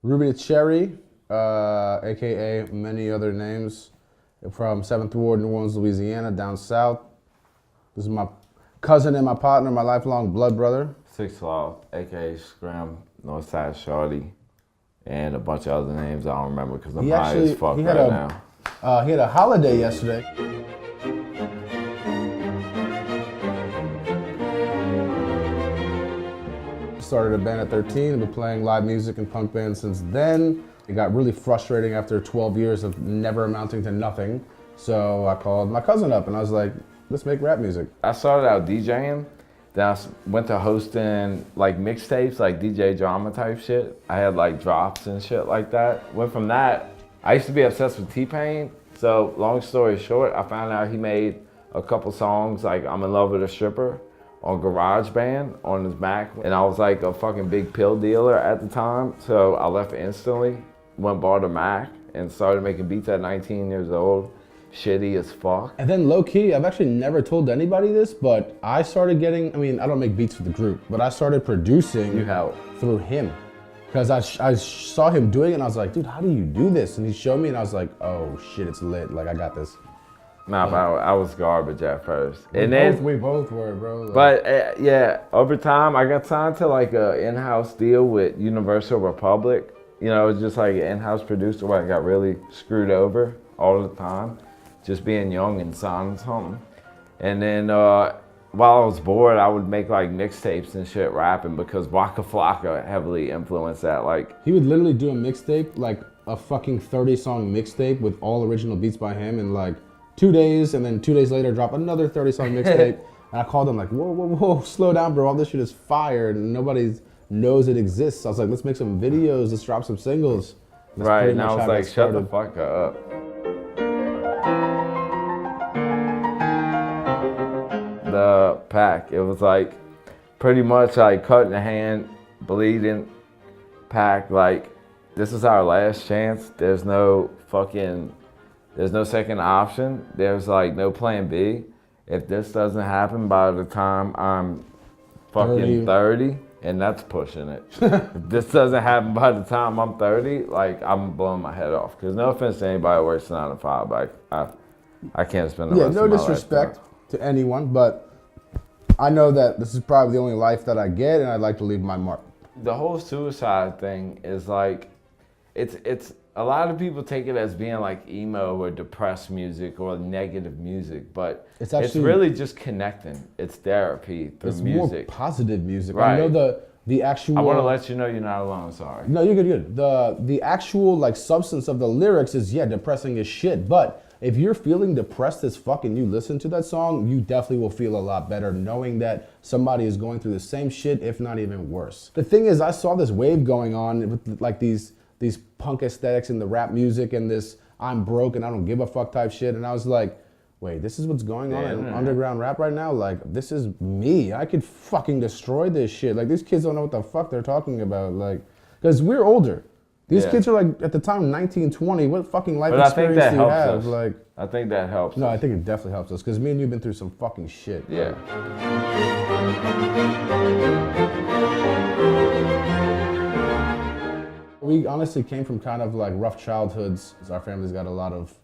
Ruby the Cherry, aka many other names, from 7th Ward, New Orleans, Louisiana, down south. This is my cousin and my partner, my lifelong blood brother. 6 Law, aka Scram, Northside Shorty, and a bunch of other names I don't remember because I'm high as fuck right now. He had a holiday yesterday. Started a band at 13, been playing live music and punk bands since then. It got really frustrating after 12 years of never amounting to nothing. So I called my cousin up and I was like, let's make rap music. I started out DJing, then I went to hosting like mixtapes, like DJ drama type shit. I had like drops and shit like that. Went from that, I used to be obsessed with T-Pain. So long story short, I found out he made a couple songs like I'm in Love with a Stripper on GarageBand on his Mac. And I was like a fucking big pill dealer at the time. So I left instantly, went bought a Mac and started making beats at 19 years old. Shitty as fuck. And then low key, I've actually never told anybody this, but I started getting, I mean, I don't make beats for the group, but I started producing through him. Because I saw him doing it and I was like, dude, how do you do this? And he showed me and I was like, oh shit, it's lit, like I got this. Nah, but I was garbage at first. We both were, bro. Like, but yeah, over time, I got signed to like a in-house deal with Universal Republic. You know, it was just like an in-house producer where I got really screwed over all the time. Just being young and signing something. And then while I was bored, I would make like mixtapes and shit rapping because Waka Flocka heavily influenced that. Like, he would literally do a mixtape, like a fucking 30-song mixtape with all original beats by him in like 2 days, and then 2 days later drop another 30-song mixtape. And I called him like, whoa, whoa, whoa, slow down, bro. All this shit is fire and nobody knows it exists. I was like, let's make some videos, let's drop some singles. That's right, and I was like, shut the fuck up. The pack, it was like pretty much like cut in the hand, bleeding, pack, like this is our last chance. There's no second option. There's like no plan B. If this doesn't happen by the time I'm fucking 30, and that's pushing it. If this doesn't happen by the time I'm 30, like I'm blowing my head off. Cause no offense to anybody who works 9 to 5, but I can't spend the rest of my life. No disrespect to anyone, but I know that this is probably the only life that I get, and I'd like to leave my mark. The whole suicide thing is like, it's a lot of people take it as being like emo or depressed music or negative music, but it's really just connecting. It's therapy through music. It's more positive music. Right. I know the actual. I want to let you know you're not alone. Sorry. No, you're good. The actual like substance of the lyrics is depressing as shit, but if you're feeling depressed as fuck and you listen to that song, you definitely will feel a lot better knowing that somebody is going through the same shit, if not even worse. The thing is, I saw this wave going on with like these punk aesthetics in the rap music and this I'm broke and I don't give a fuck type shit. And I was like, wait, this is what's going on in underground rap right now? Like, this is me. I could fucking destroy this shit. Like, these kids don't know what the fuck they're talking about. Like, because we're older. These kids are like, at the time, 19, 20. What fucking life experience do you have? Like, I think that helps. No, I think it definitely helps us because me and you've been through some fucking shit. Yeah. We honestly came from kind of like rough childhoods. Our family's got a lot of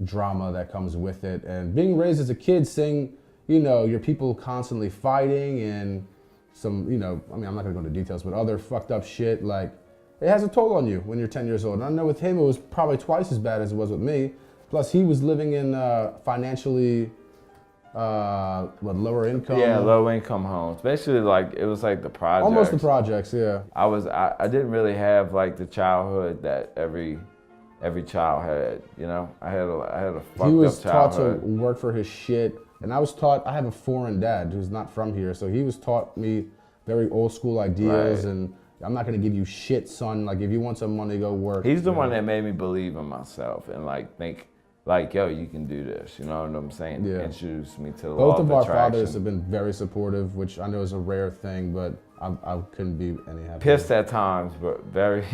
drama that comes with it. And being raised as a kid, seeing, your people constantly fighting and some, I mean, I'm not gonna go into details, but other fucked up shit, like, it has a toll on you when you're 10 years old. And I know with him, it was probably twice as bad as it was with me. Plus, he was living in financially, lower income? Yeah, low income homes. Basically, like, it was like the projects. Almost the projects, yeah. I didn't really have like the childhood that every child had, I had a fucked up childhood. He was taught to work for his shit. And I was taught, I have a foreign dad who's not from here. So he was taught me very old school ideas and I'm not gonna give you shit, son. Like, if you want some money, go work. He's the one that made me believe in myself and like think, like, yo, you can do this. You know what I'm saying? Yeah. Introduced me to the law of attraction. Both of our fathers have been very supportive, which I know is a rare thing, but I couldn't be any happier. Pissed at times, but very.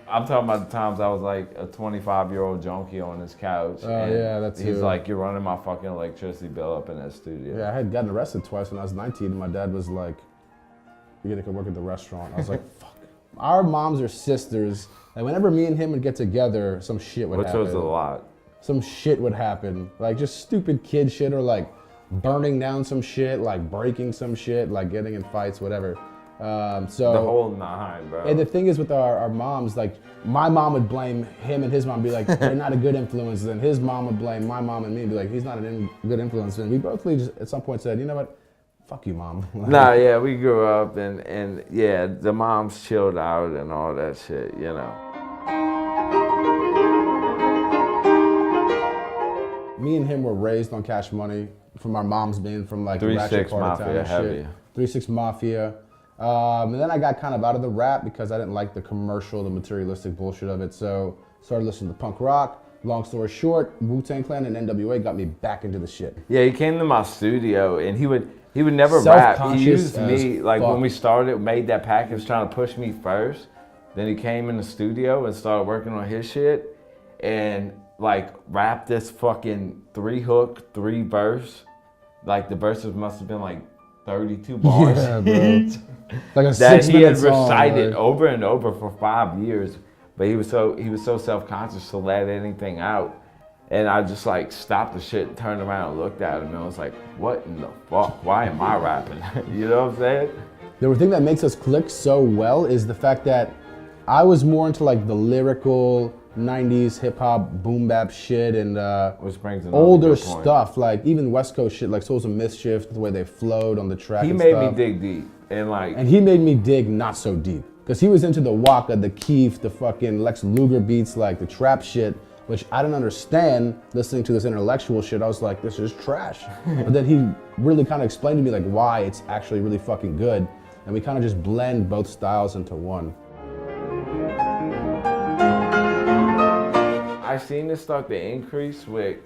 I'm talking about the times I was like a 25-year-old junkie on his couch. Oh, yeah, that's He's like, you're running my fucking electricity bill up in that studio. Yeah, I had gotten arrested twice when I was 19, and my dad was like, you're gonna come work at the restaurant. I was like, fuck. our moms are sisters, and whenever me and him would get together, some shit would happen. Which was a lot. Some shit would happen, like just stupid kid shit, or like burning down some shit, like breaking some shit, like getting in fights, whatever. So the whole nine, bro. And the thing is with our moms, like my mom would blame him and his mom, be like, they're not a good influence. And his mom would blame my mom and me, and be like, he's not a good influence. And we both just at some point said, you know what, fuck you, mom. Nah, yeah, we grew up and yeah, the moms chilled out and all that shit, you know. Me and him were raised on Cash Money from our moms being from like 3-6 Mafia, heavy. 3-6 Mafia. And then I got kind of out of the rap because I didn't like the commercial, the materialistic bullshit of it. So started listening to punk rock. Long story short, Wu-Tang Clan and NWA got me back into the shit. Yeah, he came to my studio and he would never rap. He used me, like when we started, made that package trying to push me first. Then he came in the studio and started working on his shit and like rapped this fucking 3-hook, 3-verse. Like the verses must have been like 32 bars. Yeah, bro. Like a that he had song, recited like over and over for 5 years. But he was so self-conscious to let anything out. And I just like stopped the shit, turned around and looked at him and was like, what in the fuck? Why am I rapping? You know what I'm saying? The thing that makes us click so well is the fact that I was more into like the lyrical 90s hip hop boom bap shit and Which brings older stuff, like even West Coast shit, like Souls of Mischief, the way they flowed on the track. He made me dig deep and he made me dig not so deep because he was into the Waka, the Keef, the fucking Lex Luger beats, like the trap shit, which I didn't understand. Listening to this intellectual shit, I was like, this is trash. But then he really kind of explained to me like why it's actually really fucking good, and we kind of just blend both styles into one. I seen this start to increase with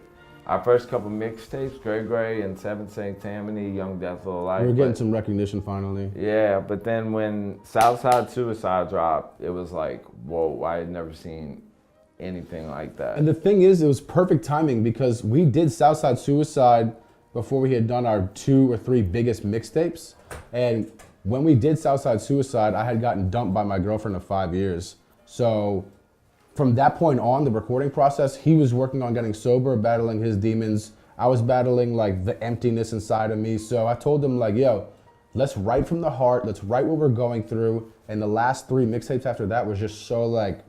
our first couple mixtapes, Gray and Seven Saint Tammany, Young Death Little Life. We were getting some recognition finally. Yeah, but then when Southside Suicide dropped, it was like, whoa, I had never seen anything like that. And the thing is, it was perfect timing because we did Southside Suicide before we had done our 2 or 3 biggest mixtapes. And when we did Southside Suicide, I had gotten dumped by my girlfriend of 5 years. So from that point on, the recording process, he was working on getting sober, battling his demons. I was battling like the emptiness inside of me. So I told him like, yo, let's write from the heart. Let's write what we're going through. And the last 3 mixtapes after that was just so like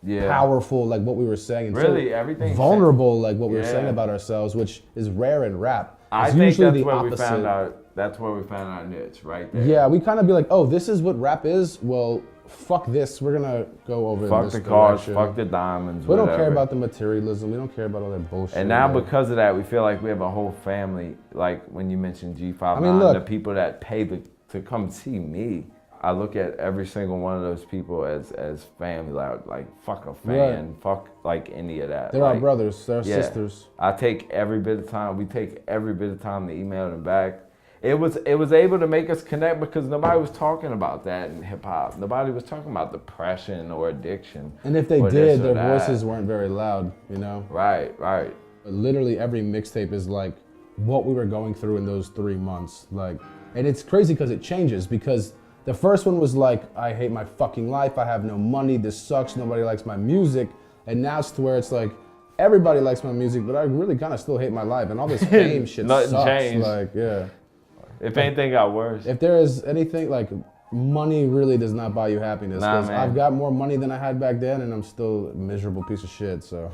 powerful, like what we were saying. And really, so everything vulnerable, like what we were saying about ourselves, which is rare in rap. I think that's where we found our niche, right there. Yeah, we kind of be like, oh, this is what rap is. Well, fuck this. We're gonna go over fuck this the cars, direction. fuck the diamonds. We don't care about the materialism. We don't care about all that bullshit. And now because of that, we feel like we have a whole family. Like when you mentioned G59, I mean, look, the people that pay to come see me. I look at every single one of those people as family. Like fuck a fan, fuck like any of that. They're like, our brothers. They're our sisters. I take every bit of time. We take every bit of time to email them back. It was able to make us connect because nobody was talking about that in hip hop. Nobody was talking about depression or addiction. And if they did, their voices weren't very loud, you know? Right. But literally every mixtape is like what we were going through in those 3 months. Like, and it's crazy because it changes because the first one was like, I hate my fucking life. I have no money. This sucks. Nobody likes my music. And now it's to where it's like, everybody likes my music, but I really kind of still hate my life. And all this fame shit Nothing sucks. changed. Like, yeah. If anything got worse. If there is anything, like, money really does not buy you happiness. Because I've got more money than I had back then, and I'm still a miserable piece of shit, so.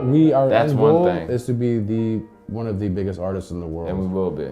Our end goal is to be one of the biggest artists in the world. And we will be.